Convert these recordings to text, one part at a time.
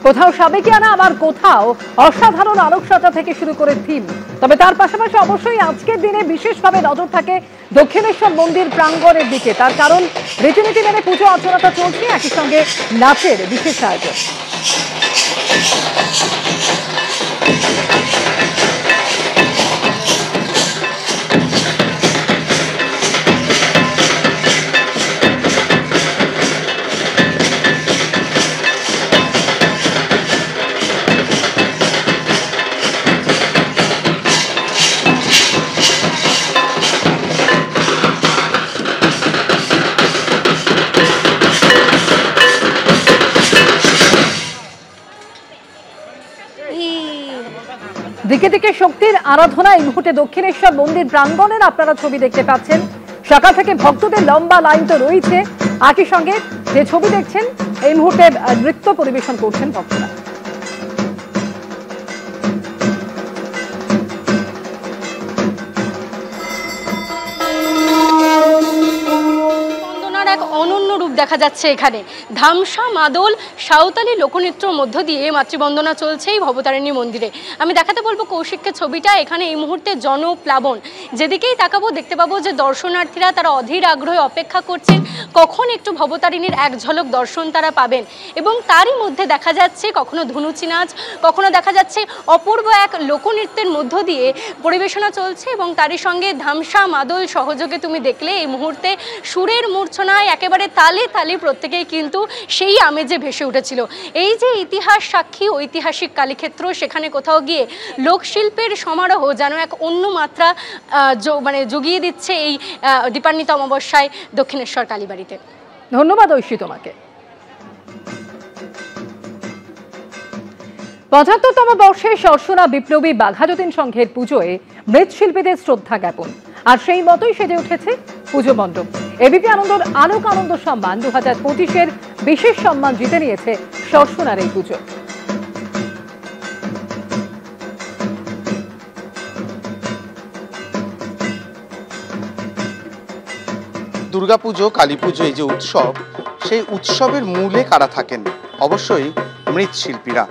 কোথাও সাবেকিয়ানা আবার কোথাও অসাধারণ আলোকসজ্জা থেকে শুরু করে থিম। তবে তার পাশাপাশি অবশ্যই আজকের দিনে বিশেষভাবে নজর থাকে দক্ষিণেশ্বর মন্দির প্রাঙ্গণের দিকে। তার কারণ রীতিনীতি মেনে পুজো অর্চনাটা চলছে, একই সঙ্গে নাচের বিশেষ আয়োজন। দিকে দিকে শক্তির আরাধনা এই মুহূর্তে দক্ষিণেশ্বর মন্দির প্রাঙ্গণের আপনারা ছবি দেখতে পাচ্ছেন। সকাল থেকে ভক্তদের লম্বা লাইন তো রয়েছে, একই সঙ্গে যে ছবি দেখছেন এই মুহূর্তে নৃত্য পরিবেশন করছেন ভক্তরা। অনন্য রূপ দেখা যাচ্ছে এখানে। ধামসা মাদল সাঁওতালি লোকনৃত্যের মধ্য দিয়ে মাতৃবন্দনা চলছে এই ভবতারিণী মন্দিরে। আমি দেখাতে বলবো কৌশিককে ছবিটা। এখানে এই মুহূর্তে জনপ্লাবন, যেদিকেই তাকাবো দেখতে পাবো যে দর্শনার্থীরা তারা অধীর আগ্রহে অপেক্ষা করছেন কখন একটু ভবতারিণীর এক ঝলক দর্শন তারা পাবেন। এবং তারই মধ্যে দেখা যাচ্ছে কখনো ধুনুচি নাচ, কখনো দেখা যাচ্ছে অপূর্ব এক লোকনৃত্যের মধ্য দিয়ে পরিবেশনা চলছে। এবং তারই সঙ্গে ধামসা মাদল সহযোগে তুমি দেখলে এই মুহূর্তে সুরের মূর্ছনায় একেবারে তালে তালে প্রত্যেকেই কিন্তু সেই আমেজে ভেসে উঠেছিল। এই যে ইতিহাস সাক্ষী ঐতিহাসিক কালীক্ষেত্র, সেখানে কোথাও গিয়ে লোকশিল্পের সমারোহ যেন এক অন্য মাত্রা জুগিয়ে দিচ্ছে এই দীপান্বিত অমাবস্যায় দক্ষিণেশ্বর কালীবাড়িতে। ধন্যবাদ ঐশী তোমাকে। ৭৫তম বর্ষে সরসোনা বিপ্লবী বাঘা যতীন সংঘের পুজোয় মৃৎশিল্পীদের শ্রদ্ধা জ্ঞাপন, আর সেই মতোই সেজে উঠেছে পুজো মণ্ডপ। এবিপি আনন্দর আলোক আনন্দ সম্মান 2025-এর বিশেষ সম্মান জিতে নিয়েছে সরসোনার এই পুজো। দুর্গাপুজো, কালী পুজো, এই যে উৎসব, সেই উৎসবের মূলে কারা থাকেন? অবশ্যই মৃৎশিল্পীরা।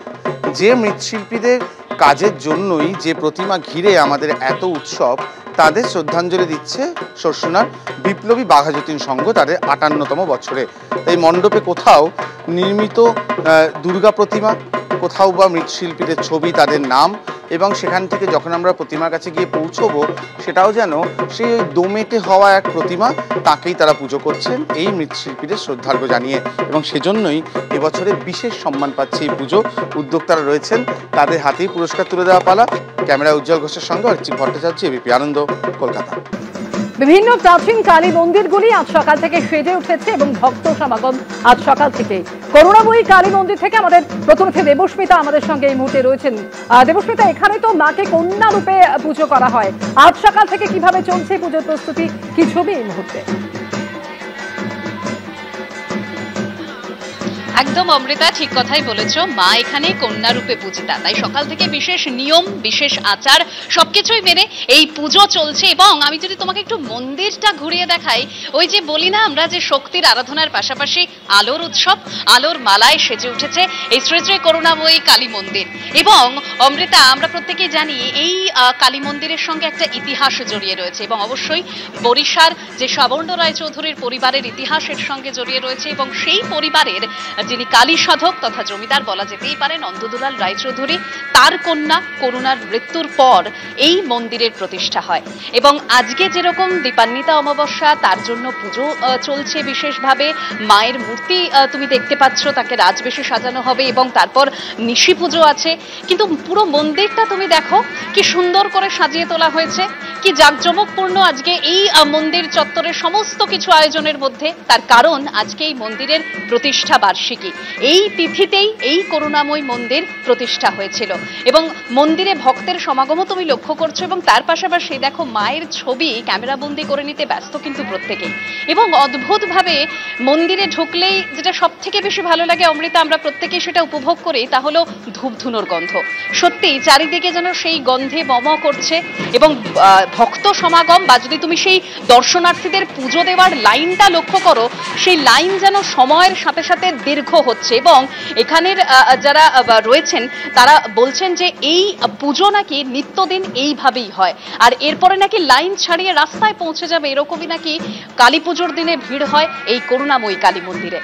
যে মৃৎশিল্পীদের কাজের জন্যই যে প্রতিমা ঘিরে আমাদের এত উৎসব, তাদের শ্রদ্ধাঞ্জলি দিচ্ছে সরসোনার বিপ্লবী বাঘা যতীন সংঘ তাদের ৫৮তম বছরে। এই মণ্ডপে কোথাও নির্মিত দুর্গা প্রতিমা, কোথাও বা মৃৎশিল্পীদের ছবি, তাদের নাম, এবং সেখান থেকে যখন আমরা প্রতিমার কাছে গিয়ে পৌঁছবো সেটাও যেন সেই ওই দোমেটে হওয়া এক প্রতিমা, তাকেই তারা পুজো করছেন এই মৃৎশিল্পীদের শ্রদ্ধার্ঘ জানিয়ে। এবং সেজন্যই এবছরে বিশেষ সম্মান পাচ্ছে এই পুজো। উদ্যোক্তারা রয়েছেন, তাদের হাতেই পুরস্কার তুলে দেওয়া পালা। ক্যামেরা উজ্জ্বল ঘোষের সঙ্গে অর্চিত ভট্টাচার্য, এবিপি আনন্দ, কলকাতা। বিভিন্ন প্রাচীন কালী মন্দিরগুলি আজ সকাল থেকে সেজে উঠেছে এবং ভক্ত সমাগম আজ সকাল থেকে। করুণাময়ী কালী মন্দির থেকে আমাদের প্রতিনিধি দেবস্মিতা আমাদের সঙ্গে এই মুহূর্তে রয়েছেন। দেবস্মিতা, এখানে তো মাকে কন্যা রূপে পুজো করা হয়, আজ সকাল থেকে কিভাবে চলছে পুজোর প্রস্তুতি, কি ছবি এই মুহূর্তে? একদম অমৃতা, ঠিক কথাই বলেছ। মা এখানে কন্যা রূপে পূজিতা, তাই সকাল থেকে বিশেষ নিয়ম, বিশেষ আচার সবকিছুই মেনে এই পুজো চলছে। এবং আমি যদি তোমাকে একটু মন্দিরটা ঘুরিয়ে দেখাই, ওই যে বলি না আমরা যে শক্তির আরাধনার পাশাপাশি আলোর উৎসব, আলোর মালায় সেজে উঠেছে এই শ্রী শ্রী করুণাময়ী কালী মন্দির। এবং অমৃতা, আমরা প্রত্যেকেই জানি এই কালী মন্দিরের সঙ্গে একটা ইতিহাস জড়িয়ে রয়েছে, এবং অবশ্যই বরিশার যে সাবর্ণ রায়চৌধুরীর পরিবারের ইতিহাসের সঙ্গে জড়িয়ে রয়েছে। এবং সেই পরিবারের যিনি কালী সাধক তথা জমিদার বলা যেতেই পারে নন্দদুলাল রায়চৌধুরী, তার কন্যা করুণার মৃত্যুর পর এই মন্দিরের প্রতিষ্ঠা হয়। এবং আজকে যেরকম দীপান্বিতা অমাবস্যা, তার জন্য পুজো চলছে বিশেষভাবে। মায়ের মূর্তি তুমি দেখতে পাচ্ছ, তাকে রাজবেশে সাজানো হবে এবং তারপর নিশি পুজো আছে। কিন্তু পুরো মন্দিরটা তুমি দেখো কি সুন্দর করে সাজিয়ে তোলা হয়েছে, কি জাঁকজমকপূর্ণ আজকে এই মন্দির চত্বরের সমস্ত কিছু আয়োজনের মধ্যে। তার কারণ আজকে এই মন্দিরের প্রতিষ্ঠা বার্ষিকী। এই তিথিতেই এই করুণাময়ী মন্দির প্রতিষ্ঠা হয়েছিল এবং মন্দিরে ভক্তের সমাগমও তুমি লক্ষ্য করছো। এবং তার পাশাপাশি দেখো মায়ের ছবি ক্যামেরাবন্দি করে নিতে ব্যস্ত কিন্তু প্রত্যেকেই। এবং অদ্ভুতভাবে মন্দিরে ঢুকলেই যেটা সব থেকে বেশি ভালো লাগে অমৃতা, আমরা প্রত্যেকেই সেটা উপভোগ করি, তা হলো ধূপধুনোর গন্ধ। সত্যি চারিদিকে যেন সেই গন্ধে মম করছে। এবং ভক্ত সমাগম বা যদি তুমি সেই দর্শনার্থীদের পুজো দেওয়ার লাইনটা লক্ষ্য করো, সেই লাইন যেন সময়ের সাথে সাথে দীর্ঘ দীর্ঘ হচ্ছে এবং এখানের যারা রয়েছেন তারা বলছেন যে এই পুজো নাকি নিত্যদিন এইভাবেই হয়, আর এরপরে নাকি লাইন ছাড়িয়ে রাস্তায় পৌঁছে যাবে, এরকমই নাকি কালী পুজোর দিনে ভিড় হয় এই করুণাময়ী কালী মন্দিরে।